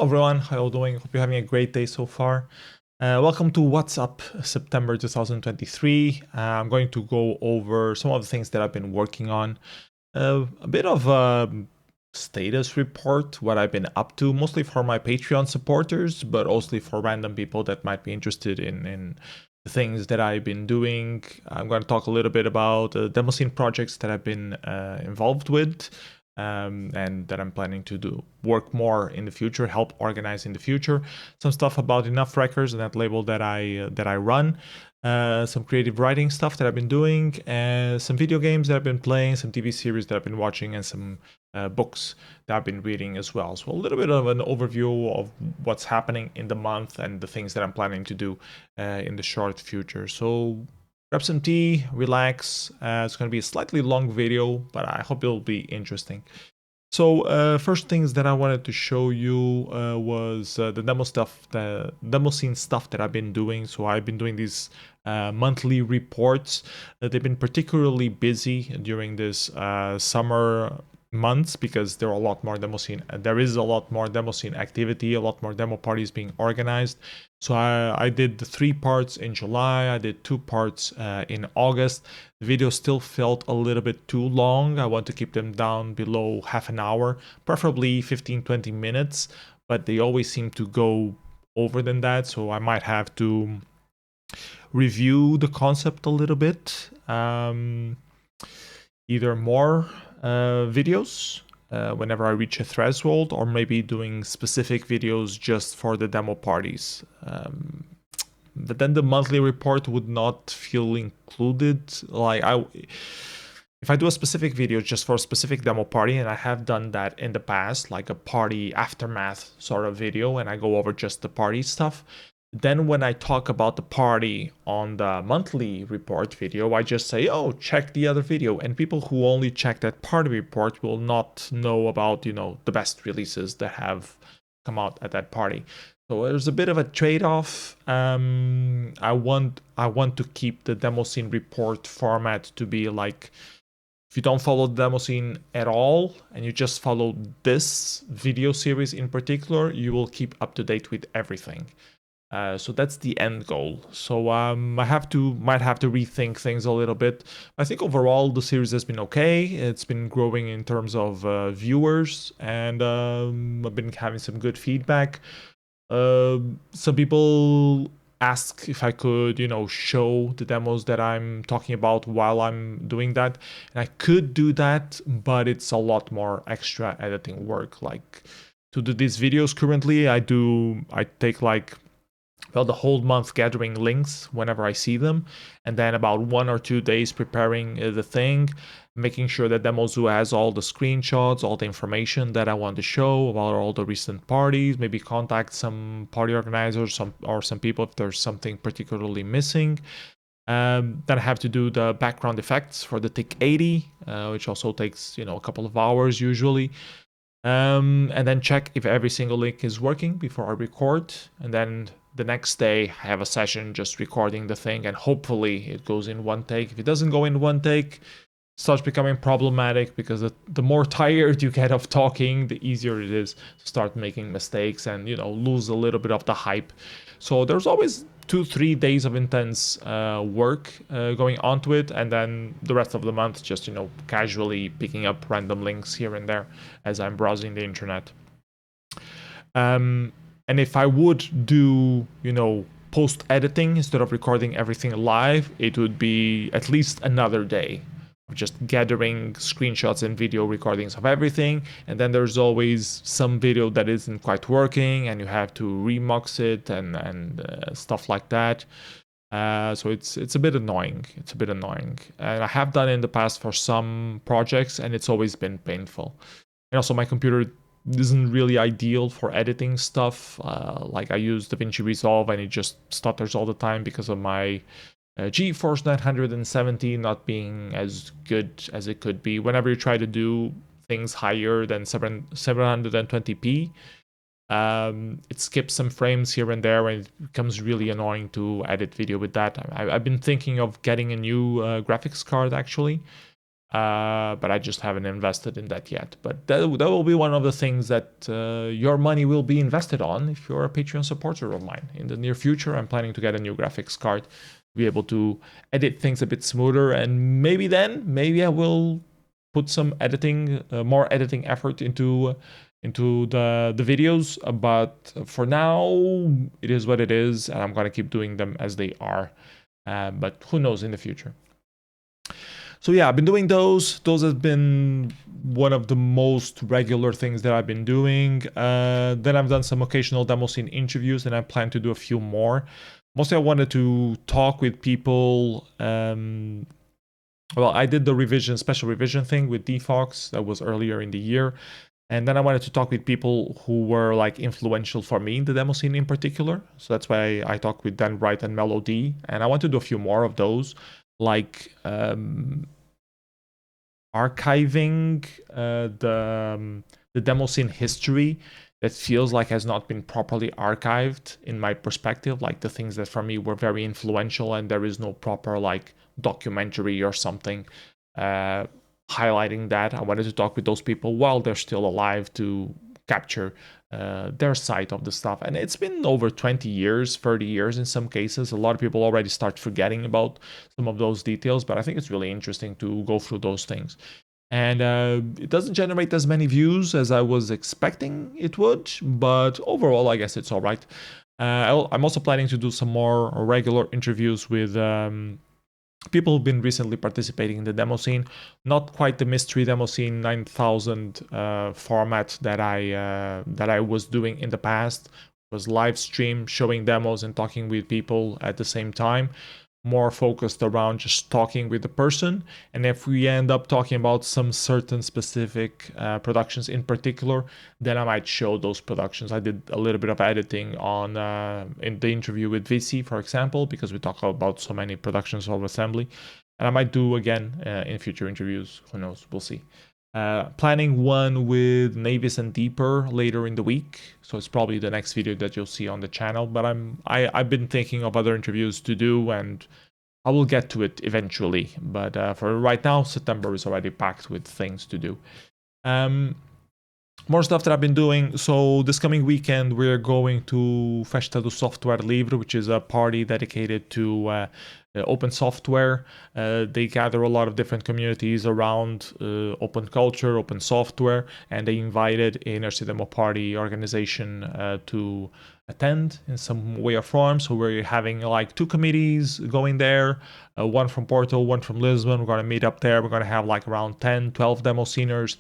Hello everyone, how are you doing? Hope you're having a great day so far. Welcome to What's Up September 2023. I'm going to go over some of the things that I've been working on. A bit of a status report, what I've been up to, mostly for my Patreon supporters, but also for random people that might be interested in the things that I've been doing. I'm going to talk a little bit about Demoscene projects that I've been involved with. And that I'm planning to do work more in the future, help organize in the future. Some stuff about Enough Records and that label that I run. Some creative writing stuff that I've been doing, some video games that I've been playing, some TV series that I've been watching, and some books that I've been reading as well. So a little bit of an overview of what's happening in the month and the things that I'm planning to do in the short future. So grab some tea, relax. It's going to be a slightly long video, but I hope it'll be interesting. So first things that I wanted to show you was the Demoscene stuff that I've been doing. So I've been doing these monthly reports. They've been particularly busy during this summer months because there is a lot more Demoscene activity, a lot more demo parties being organized. So I did the 3 parts in July, I did 2 parts in August. The video still felt a little bit too long. I want to keep them down below half an hour, preferably 15-20 minutes, but they always seem to go over than that, so I might have to review the concept a little bit. Either more videos whenever I reach a threshold, or maybe doing specific videos just for the demo parties. But then the monthly report would not feel included. If I do a specific video just for a specific demo party, and I have done that in the past, like a party aftermath sort of video, and I go over just the party stuff, then when I talk about the party on the monthly report video, I just say, oh, check the other video. And people who only check that party report will not know about, the best releases that have come out at that party. So there's a bit of a trade-off. I want to keep the Demoscene report format to be like, if you don't follow the Demoscene at all, and you just follow this video series in particular, you will keep up to date with everything. So that's the end goal. So I might have to rethink things a little bit. I think overall the series has been okay. It's been growing in terms of viewers, and I've been having some good feedback. Some people ask if I could, show the demos that I'm talking about while I'm doing that. And I could do that, but it's a lot more extra editing work. Like, to do these videos currently, I take the whole month gathering links whenever I see them, and then about 1 or 2 days preparing the thing, making sure that Demozoo has all the screenshots, all the information that I want to show about all the recent parties, maybe contact some party organizers or some people if there's something particularly missing. Then I have to do the background effects for the TIC 80, which also takes a couple of hours usually. And then check if every single link is working before I record, and then the next day I have a session just recording the thing, and hopefully it goes in one take. If it doesn't go in one take, it starts becoming problematic, because the more tired you get of talking, the easier it is to start making mistakes and lose a little bit of the hype. So there's always 2-3 days of intense work going onto it, and then the rest of the month just casually picking up random links here and there as I'm browsing the internet. And if I would do post editing instead of recording everything live, it would be at least another day of just gathering screenshots and video recordings of everything. And then there's always some video that isn't quite working, and you have to remux it and stuff like that. So it's a bit annoying. And I have done it in the past for some projects, and it's always been painful. And also my computer isn't really ideal for editing stuff. Like, I use DaVinci Resolve, and it just stutters all the time because of my GeForce 970 not being as good as it could be. Whenever you try to do things higher than 720p, it skips some frames here and there, and it becomes really annoying to edit video with that. I've been thinking of getting a new graphics card, actually. but I just haven't invested in that yet. But that will be one of the things that your money will be invested on if you're a Patreon supporter of mine. In the near future, I'm planning to get a new graphics card, be able to edit things a bit smoother, and maybe I will put some editing, more editing effort into the videos. But for now, it is what it is, and I'm gonna keep doing them as they are. But who knows in the future. So yeah, I've been doing those. Those have been one of the most regular things that I've been doing. Then I've done some occasional Demoscene interviews, and I plan to do a few more. Mostly I wanted to talk with people. Well, I did the special revision thing with DFox. That was earlier in the year. And then I wanted to talk with people who were like influential for me in the Demoscene in particular. So that's why I talked with Dan Wright and Melody. And I want to do a few more of those, like archiving the Demoscene history that feels like has not been properly archived in my perspective, like the things that for me were very influential and there is no proper like documentary or something highlighting that. I wanted to talk with those people while they're still alive to capture their side of the stuff. And it's been over 20 years, 30 years in some cases. A lot of people already start forgetting about some of those details, but I think it's really interesting to go through those things. And it doesn't generate as many views as I was expecting it would, but overall, I guess it's all right. I'm also planning to do some more regular interviews with people who've been recently participating in the Demoscene. Not quite the mystery Demoscene 9000 format that I was doing in the past. It was live stream, showing demos and talking with people at the same time. More focused around just talking with the person. And if we end up talking about some certain specific productions in particular, then I might show those productions. I did a little bit of editing on in the interview with VC, for example, because we talk about so many productions of assembly. And I might do again in future interviews. Who knows? We'll see. Planning one with Navis and Deeper later in the week, so it's probably the next video that you'll see on the channel. But I've been thinking of other interviews to do, and I will get to it eventually. But for right now, September is already packed with things to do. More stuff that I've been doing. So this coming weekend, we're going to Festa do Software Livre, which is a party dedicated to open software. They gather a lot of different communities around open culture, open software, and they invited Inércia Demoparty organization to attend in some way or form. So we're having like 2 committees going there, one from Porto, one from Lisbon. We're going to meet up there. We're going to have like around 10, 12 Demosceners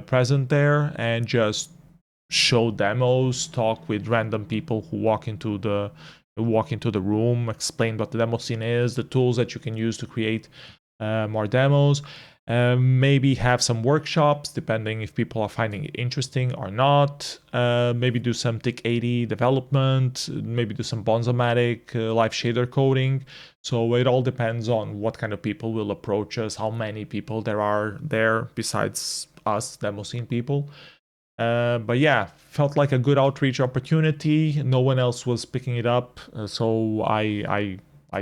present there and just show demos, talk with random people who walk into the room, explain what the Demoscene is, the tools that you can use to create more demos. Maybe have some workshops, depending if people are finding it interesting or not. Maybe do some TIC80 development, maybe do some Bonzomatic live shader coding. So it all depends on what kind of people will approach us, how many people there are there besides us, Demoscene people. But yeah, felt like a good outreach opportunity. No one else was picking it up, so I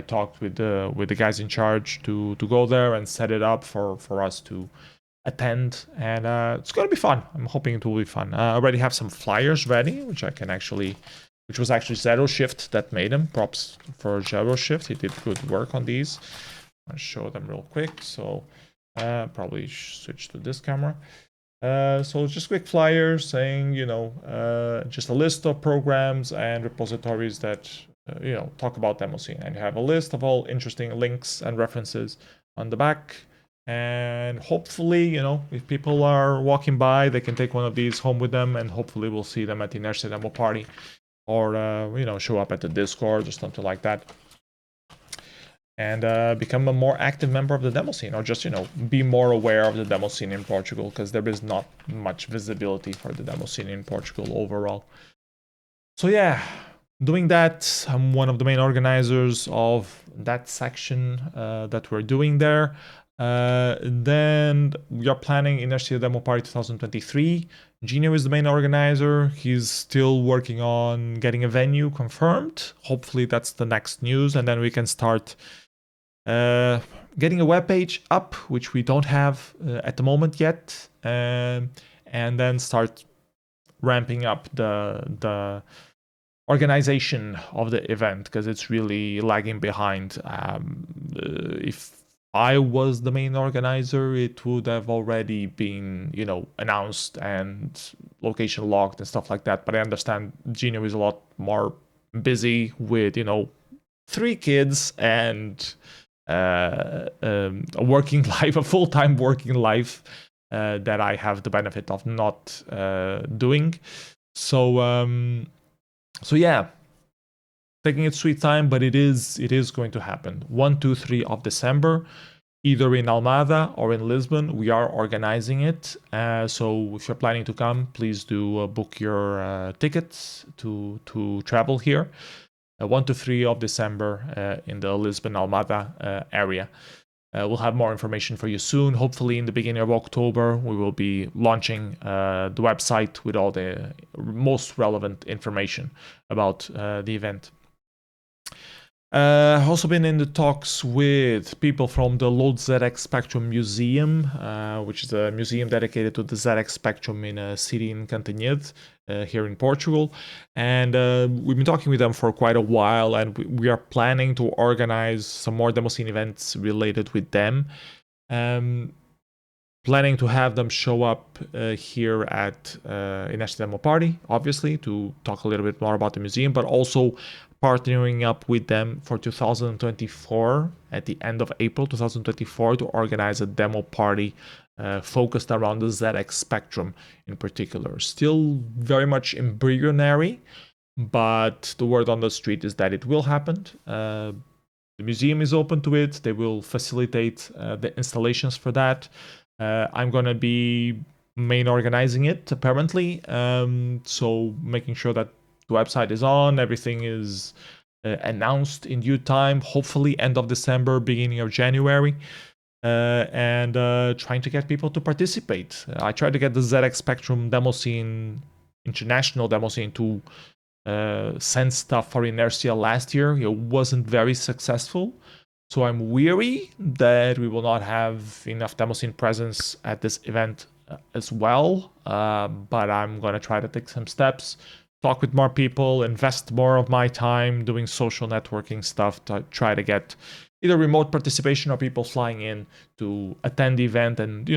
talked with the guys in charge to go there and set it up for us to attend, and it's gonna be fun. I'm hoping it will be fun. I already have some flyers ready, which was actually Zero Shift that made them. Props for Zero Shift. He did good work on these. I'll show them real quick. So probably switch to this camera. So just quick flyers saying, just a list of programs and repositories that, talk about Demoscene. And you have a list of all interesting links and references on the back. And hopefully, if people are walking by, they can take one of these home with them, and hopefully we'll see them at the Inércia Demo Party, or, show up at the Discord or something like that. And become a more active member of the Demoscene, or just, be more aware of the Demoscene in Portugal, because there is not much visibility for the Demoscene in Portugal overall. So yeah, doing that, I'm one of the main organizers of that section that we're doing there. Then we are planning Inércia Demo Party 2023. Gino is the main organizer. He's still working on getting a venue confirmed. Hopefully that's the next news, and then we can start getting a web page up, which we don't have at the moment yet, and then start ramping up the organization of the event, because it's really lagging behind. If I was the main organizer, it would have already been, announced and location locked and stuff like that. But I understand Gino is a lot more busy with, 3 kids and a working life, a full-time working life that I have the benefit of not doing. So yeah, taking its sweet time, but it is going to happen. 1, 2, 3 of December, either in Almada or in Lisbon. We are organizing it. So if you're planning to come, please do book your tickets to travel here. 1 to 3 of December in the Lisbon Almada area. We'll have more information for you soon. Hopefully in the beginning of October, we will be launching the website with all the most relevant information about the event. I've also been in the talks with people from the Load ZX Spectrum Museum, which is a museum dedicated to the ZX Spectrum in a city in Cantanhede, here in Portugal. And we've been talking with them for quite a while, and we are planning to organize some more Demoscene events related with them. Planning to have them show up here at Inércia Demo Party, obviously, to talk a little bit more about the museum, but also partnering up with them for 2024, at the end of April 2024, to organize a demo party focused around the ZX Spectrum in particular. Still very much embryonary, but the word on the street is that it will happen. The museum is open to it. They will facilitate the installations for that. I'm going to be main organizing it, apparently. So making sure that the website is on, everything is announced in due time, hopefully end of December, beginning of January, and trying to get people to participate. I tried to get the ZX Spectrum Demoscene, international Demoscene, to send stuff for Inércia last year. It wasn't very successful. So I'm weary that we will not have enough Demoscene presence at this event as well. But I'm going to try to take some steps, talk with more people, invest more of my time doing social networking stuff to try to get either remote participation or people flying in to attend the event and,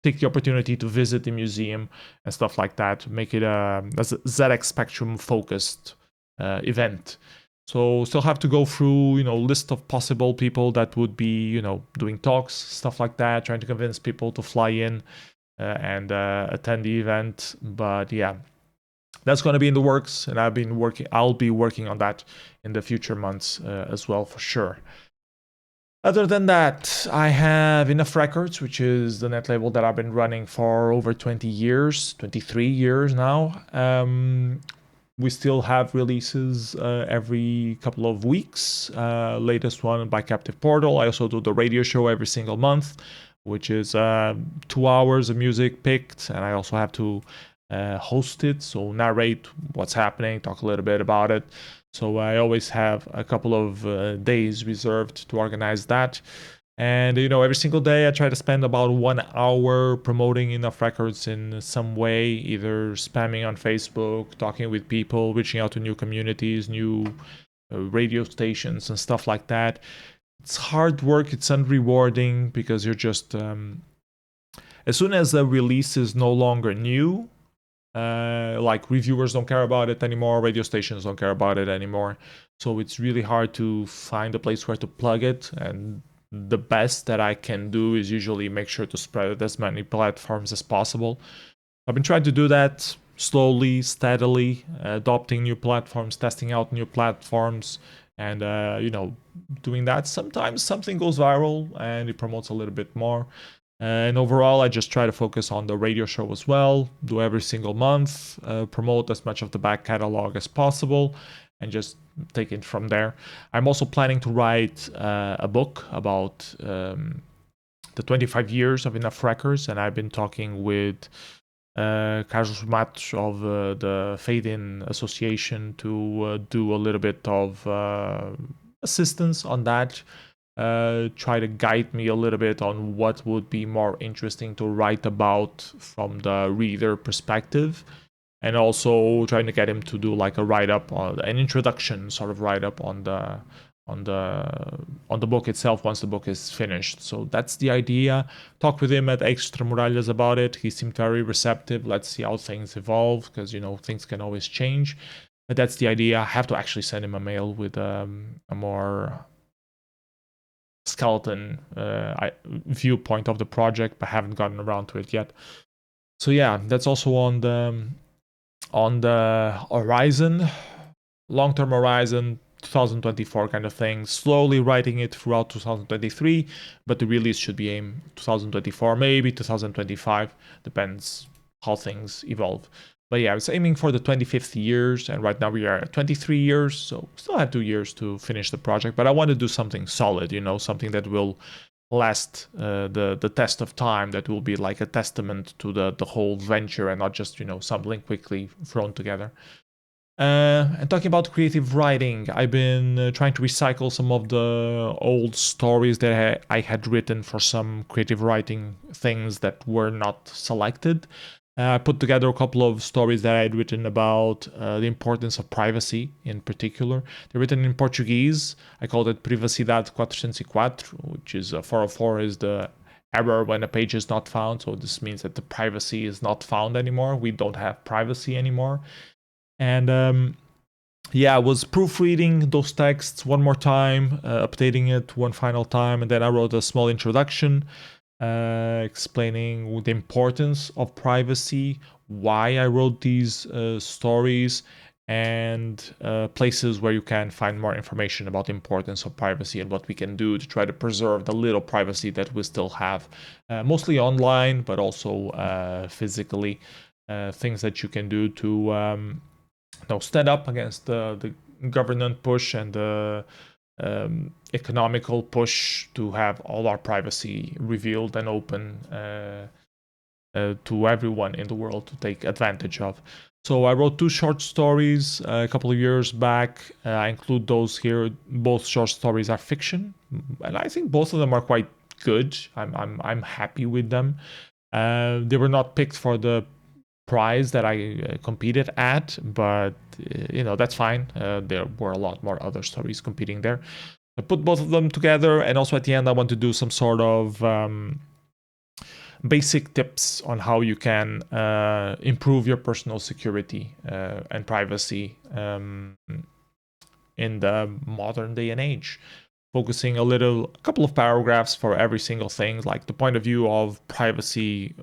take the opportunity to visit the museum and stuff like that, make it a ZX Spectrum focused event. So still have to go through, list of possible people that would be, doing talks, stuff like that, trying to convince people to fly in and attend the event. But yeah, that's going to be in the works, and I'll be working on that in the future months as well, for sure. Other than that, I have Enough Records, which is the net label that I've been running for over 20 years, 23 years now. We still have releases every couple of weeks. Latest one by Captive Portal. I also do the radio show every single month, which is 2 hours of music picked, and I also have to host it, so narrate what's happening, talk a little bit about it. So I always have a couple of days reserved to organize that. And, every single day I try to spend about 1 hour promoting Enough Records in some way, either spamming on Facebook, talking with people, reaching out to new communities, new radio stations and stuff like that. It's hard work, it's unrewarding, because you're just... as soon as a release is no longer new, like reviewers don't care about it anymore, radio stations don't care about it anymore. So it's really hard to find a place where to plug it, and the best that I can do is usually make sure to spread it as many platforms as possible. I've been trying to do that slowly, steadily, adopting new platforms, testing out new platforms, and doing that. Sometimes something goes viral and it promotes a little bit more. And overall, I just try to focus on the radio show as well, do every single month, promote as much of the back catalog as possible, and just take it from there. I'm also planning to write a book about the 25 years of Enough Records, and I've been talking with Carlos Matos of the Fade In Association to do a little bit of assistance on that. try to guide me a little bit on what would be more interesting to write about from the reader perspective, and also trying to get him to do like a write-up, an introduction sort of write-up on the book itself once the book is finished. So that's the idea. Talk with him at Extra Muralhas about it. He seemed very receptive. Let's see how things evolve, because things can always change. But that's the idea. I have to actually send him a mail with a more skeleton viewpoint of the project, but haven't gotten around to it yet. So yeah, that's also on the horizon, long-term horizon, 2024 kind of thing. Slowly writing it throughout 2023, but the release should be aimed 2024, maybe 2025, depends how things evolve. But yeah, I was aiming for the 25th years, and right now we are at 23 years, so still have 2 years to finish the project. But I want to do something solid, something that will last the test of time, that will be like a testament to the whole venture, and not just something quickly thrown together. And talking about creative writing, I've been trying to recycle some of the old stories that I had written for some creative writing things that were not selected. I put together a couple of stories that I had written about the importance of privacy in particular. They're written in Portuguese. I called it Privacidade 404, which is 404 is the error when a page is not found. So this means that the privacy is not found anymore. We don't have privacy anymore. And yeah, I was proofreading those texts one more time, updating it one final time, and then I wrote a small introduction explaining the importance of privacy, why I wrote these stories, and places where you can find more information about the importance of privacy and what we can do to try to preserve the little privacy that we still have, mostly online, but also physically. Things that you can do to stand up against the government push and the economical push to have all our privacy revealed and open to everyone in the world to take advantage of. So I wrote 2 short stories a couple of years back. I include those here. Both short stories are fiction, and I think both of them are quite good. I'm happy with them. They were not picked for the prize that I competed at, but that's fine. There were a lot more other stories competing there. I put both of them together, and also at the end I want to do some sort of basic tips on how you can improve your personal security and privacy in the modern day and age, focusing a couple of paragraphs for every single thing, like the point of view of privacy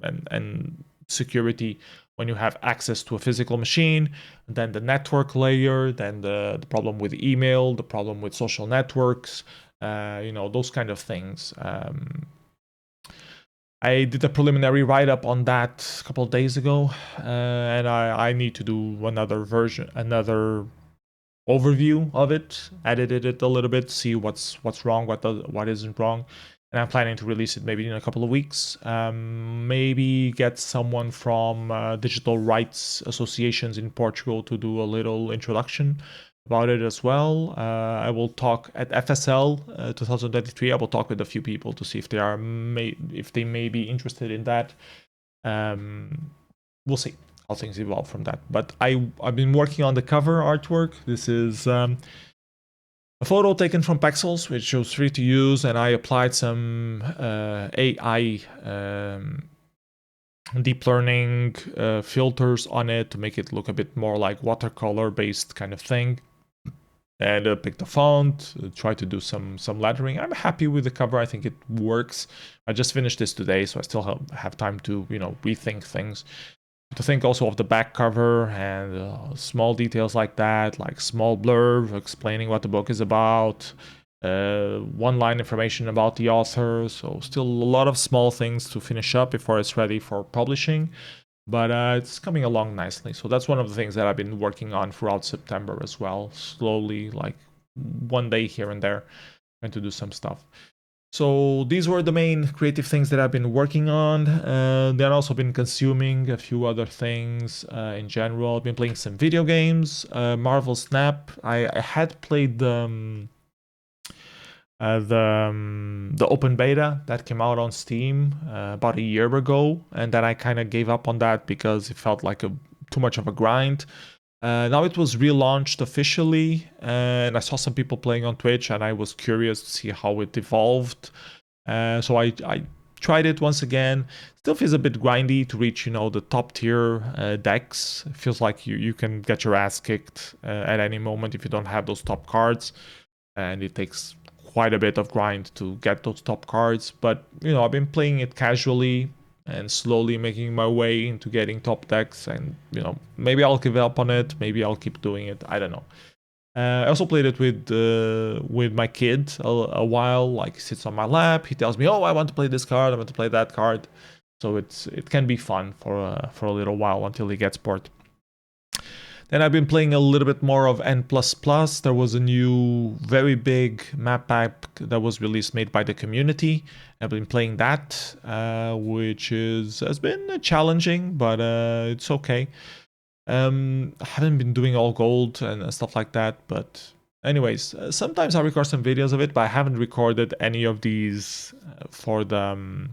and security when you have access to a physical machine, then the network layer, then the problem with email, the problem with social networks, those kind of things. I did a preliminary write-up on that a couple of days ago, and I need to do another overview of it, edited it a little bit, see what's wrong, what isn't wrong. And I'm planning to release it maybe in a couple of weeks. Maybe get someone from digital rights associations in Portugal to do a little introduction about it as well. I will talk at FSL 2023. I will talk with a few people to see if they may be interested in that. We'll see how things evolve from that. But I've been working on the cover artwork. This is a photo taken from Pexels, which was free to use, and I applied some AI deep learning filters on it to make it look a bit more like watercolor based kind of thing. And picked a font, tried to do some lettering. I'm happy with the cover. I think it works. I just finished this today, so I still have time to rethink things. To think also of the back cover and small details like that, like small blurb explaining what the book is about, one-line information about the author. So still a lot of small things to finish up before it's ready for publishing. But it's coming along nicely. So that's one of the things that I've been working on throughout September as well. Slowly, like one day here and there, trying to do some stuff. So these were the main creative things that I've been working on. Then I've also been consuming a few other things in general. I've been playing some video games. Marvel Snap. I had played the open beta that came out on Steam about a year ago, and then I kind of gave up on that because it felt like too much of a grind. Now it was relaunched officially, and I saw some people playing on Twitch, and I was curious to see how it evolved. So I tried it once again. Still feels a bit grindy to reach, the top tier decks. It feels like you can get your ass kicked at any moment if you don't have those top cards, and it takes quite a bit of grind to get those top cards. But I've been playing it casually and slowly making my way into getting top decks, and maybe I'll give up on it, maybe I'll keep doing it, I don't know. I also played it with my kid a while. Like, he sits on my lap, he tells me, oh, I want to play this card, I want to play that card. So it can be fun for a little while until he gets bored. Then I've been playing a little bit more of N++. There was a new, very big map pack that was released, made by the community. I've been playing that, which has been challenging, but it's okay. I haven't been doing all gold and stuff like that, but anyways, sometimes I record some videos of it, but I haven't recorded any of these for the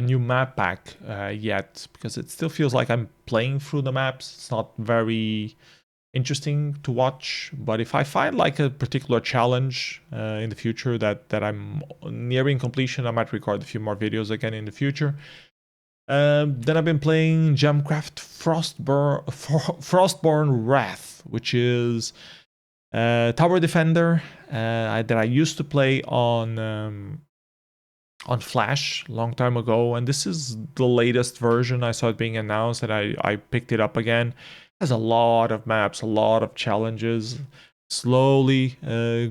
new map pack yet, because it still feels like I'm playing through the maps. It's not very interesting to watch, but if I find like a particular challenge in the future that I'm nearing completion, I might record a few more videos again in the future. Then I've been playing gemcraft frostburn Wrath, which is tower defender that I used to play on Flash a long time ago, and this is the latest version. I saw it being announced, and I picked it up again. It has a lot of maps, a lot of challenges. Slowly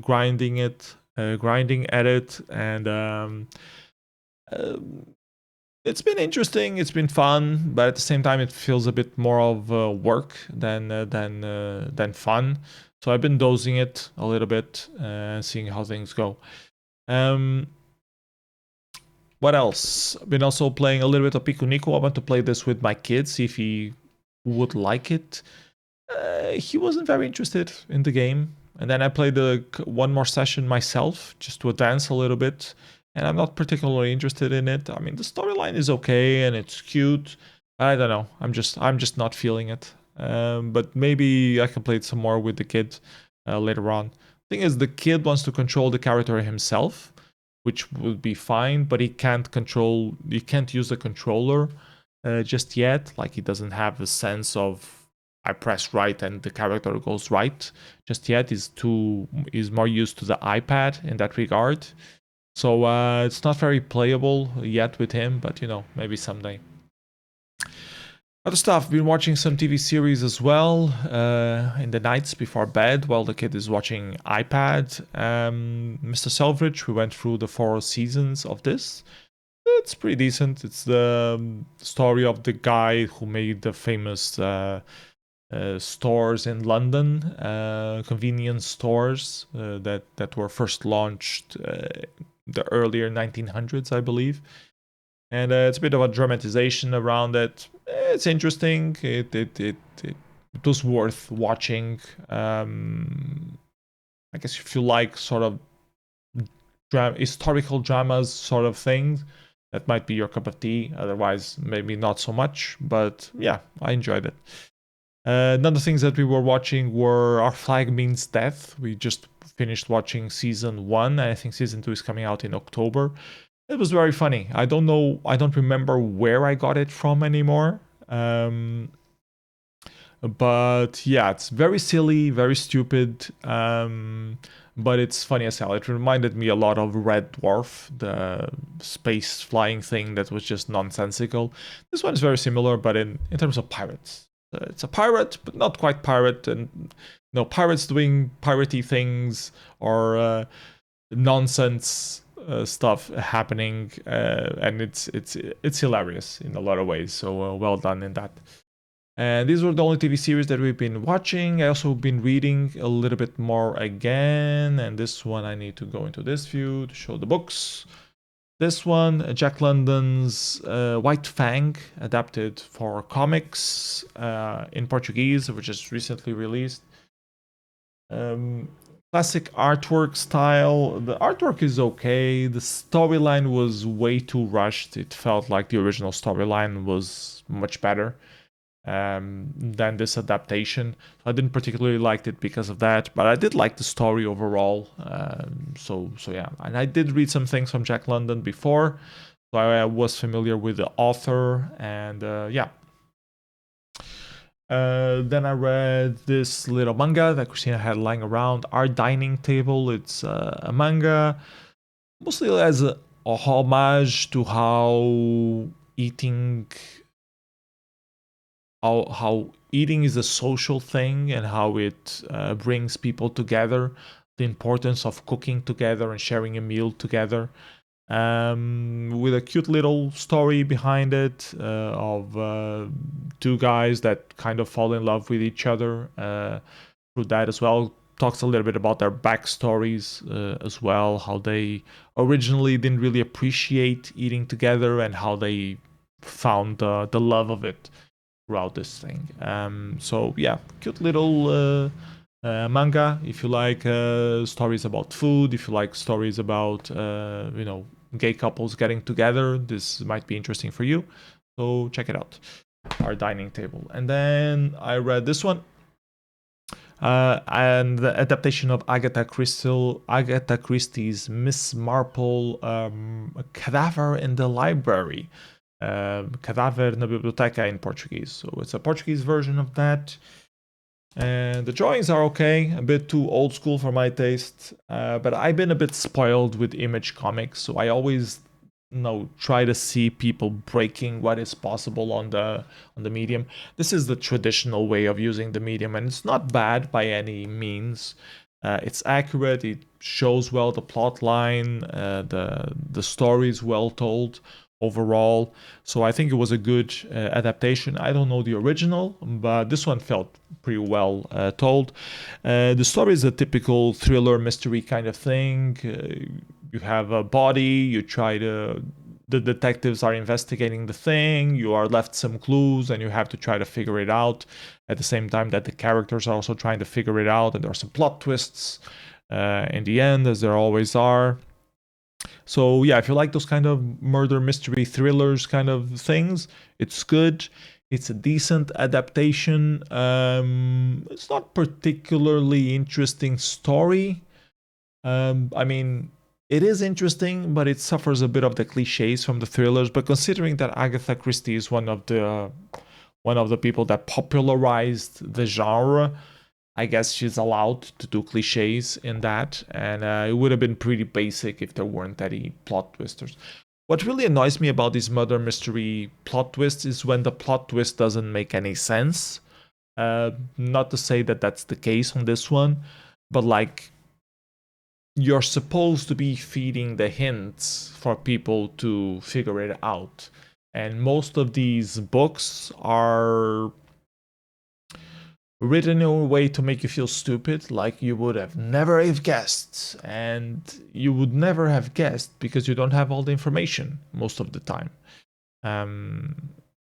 grinding at it, and it's been interesting. It's been fun, but at the same time, it feels a bit more of work than fun. So I've been dosing it a little bit, seeing how things go. What else? I've been also playing a little bit of pikuniku. I want to play this with my kids, see if he would like it. He wasn't very interested in the game. And then I played one more session myself, just to advance a little bit. And I'm not particularly interested in it. I mean, the storyline is okay and it's cute. I don't know. I'm just not feeling it. But maybe I can play it some more with the kid later on. Thing is, the kid wants to control the character himself, which would be fine, but he can't use the controller just yet. Like, he doesn't have a sense of I press right and the character goes right just yet. He's more used to the iPad in that regard. So it's not very playable yet with him, but maybe someday. Other stuff, been watching some TV series as well in the nights before bed while the kid is watching iPad. Mr. Selfridge, we went through the 4 seasons of this. It's pretty decent. It's the story of the guy who made the famous stores in London, convenience stores that were first launched the earlier 1900s, I believe. And it's a bit of a dramatization around it. It's interesting. It was worth watching. I guess if you like sort of historical dramas sort of thing, that might be your cup of tea. Otherwise, maybe not so much. But yeah, I enjoyed it. None of the things that we were watching were Our Flag Means Death. We just finished watching season 1. I think season 2 is coming out in October. It was very funny. I don't remember where I got it from anymore. But yeah, it's very silly, very stupid. But it's funny as hell. It reminded me a lot of Red Dwarf, the space flying thing that was just nonsensical. This one is very similar, but in terms of pirates. It's a pirate, but not quite pirate, and pirates doing piratey things or nonsense stuff happening, and it's hilarious in a lot of ways. So well done in that. And these were the only TV series that we've been watching. I also been reading a little bit more again, and this one I need to go into this view to show the books. This one, Jack London's White Fang, adapted for comics in Portuguese, which is recently released. Classic artwork style. The artwork is okay. The storyline was way too rushed. It felt like the original storyline was much better than this adaptation. I didn't particularly like it because of that, but I did like the story overall. So yeah, and I did read some things from Jack London before, so I was familiar with the author, and yeah. Then I read this little manga that Christina had lying around, Our Dining Table. It's a manga mostly as a homage to how eating eating is a social thing and how it brings people together, the importance of cooking together and sharing a meal together, with a cute little story behind it of two guys that kind of fall in love with each other through that as well. Talks a little bit about their backstories as well, how they originally didn't really appreciate eating together and how they found the love of it throughout this thing. So yeah, cute little manga. If you like stories about food, if you like stories about gay couples getting together, this might be interesting for you. So check it out. Our Dining Table. And then I read this one. And the adaptation of Agatha Christie's Miss Marple, Cadaver in the Library. Cadaver na Biblioteca in Portuguese. So it's a Portuguese version of that. And the drawings are okay, a bit too old school for my taste, but I've been a bit spoiled with Image Comics, so I always try to see people breaking what is possible on the medium. This is the traditional way of using the medium, and it's not bad by any means. It's accurate, it shows well the plot line, the story is well told overall. So I think it was a good adaptation. I don't know the original, but this one felt pretty well told. The story is a typical thriller mystery kind of thing. You have a body, the detectives are investigating the thing, you are left some clues and you have to try to figure it out at the same time that the characters are also trying to figure it out, and there are some plot twists in the end, as there always are. So yeah, if you like those kind of murder mystery thrillers kind of things, it's good. It's a decent adaptation. It's not particularly interesting story. I mean, it is interesting, but it suffers a bit of the cliches from the thrillers. But considering that Agatha Christie is one of the people that popularized the genre, I guess she's allowed to do cliches in that, and it would have been pretty basic if there weren't any plot twisters. What really annoys me about these murder mystery plot twists is when the plot twist doesn't make any sense. Not to say that that's the case on this one, but like, you're supposed to be feeding the hints for people to figure it out. And most of these books are written in a way to make you feel stupid, like you would have never have guessed. And you would never have guessed because you don't have all the information most of the time.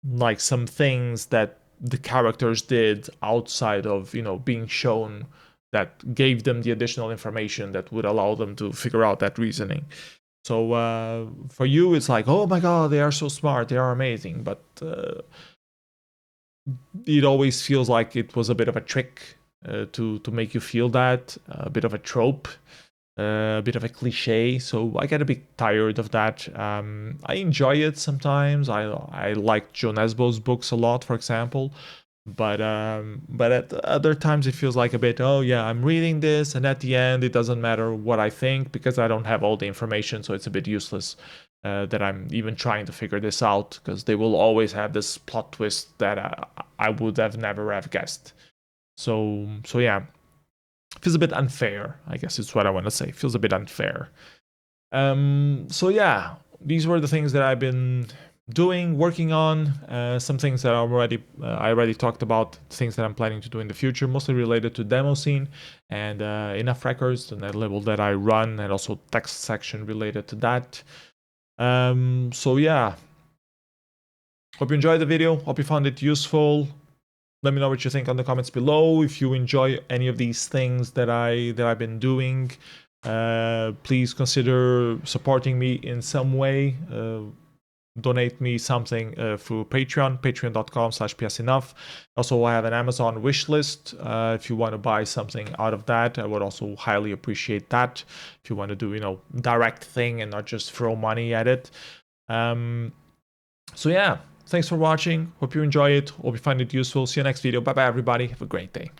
Like some things that the characters did outside of, being shown, that gave them the additional information that would allow them to figure out that reasoning. So for you, it's like, oh my god, they are so smart, they are amazing. But it always feels like it was a bit of a trick to make you feel that, a bit of a trope, a bit of a cliche. So I get a bit tired of that. I enjoy it sometimes. I like Joe Nesbo's books a lot, for example. But at other times it feels like a bit, oh yeah, I'm reading this, and at the end it doesn't matter what I think because I don't have all the information, so it's a bit useless that I'm even trying to figure this out, because they will always have this plot twist that I would have never have guessed. So yeah, feels a bit unfair, I guess it's what I want to say. Feels a bit unfair. So yeah, these were the things that I've been working on. Some things that I already talked about, things that I'm planning to do in the future, mostly related to Demoscene and Enough Records, and that label that I run, and also text section related to that. So yeah, hope you enjoyed the video, hope you found it useful. Let me know what you think on the comments below. If you enjoy any of these things that I've been doing, please consider supporting me in some way. Donate me something through Patreon, patreon.com/psenough. Also, I have an Amazon wish list. If you want to buy something out of that, I would also highly appreciate that. If you want to do, direct thing and not just throw money at it. So yeah, thanks for watching. Hope you enjoy it. Hope you find it useful. See you next video. Bye bye, everybody. Have a great day.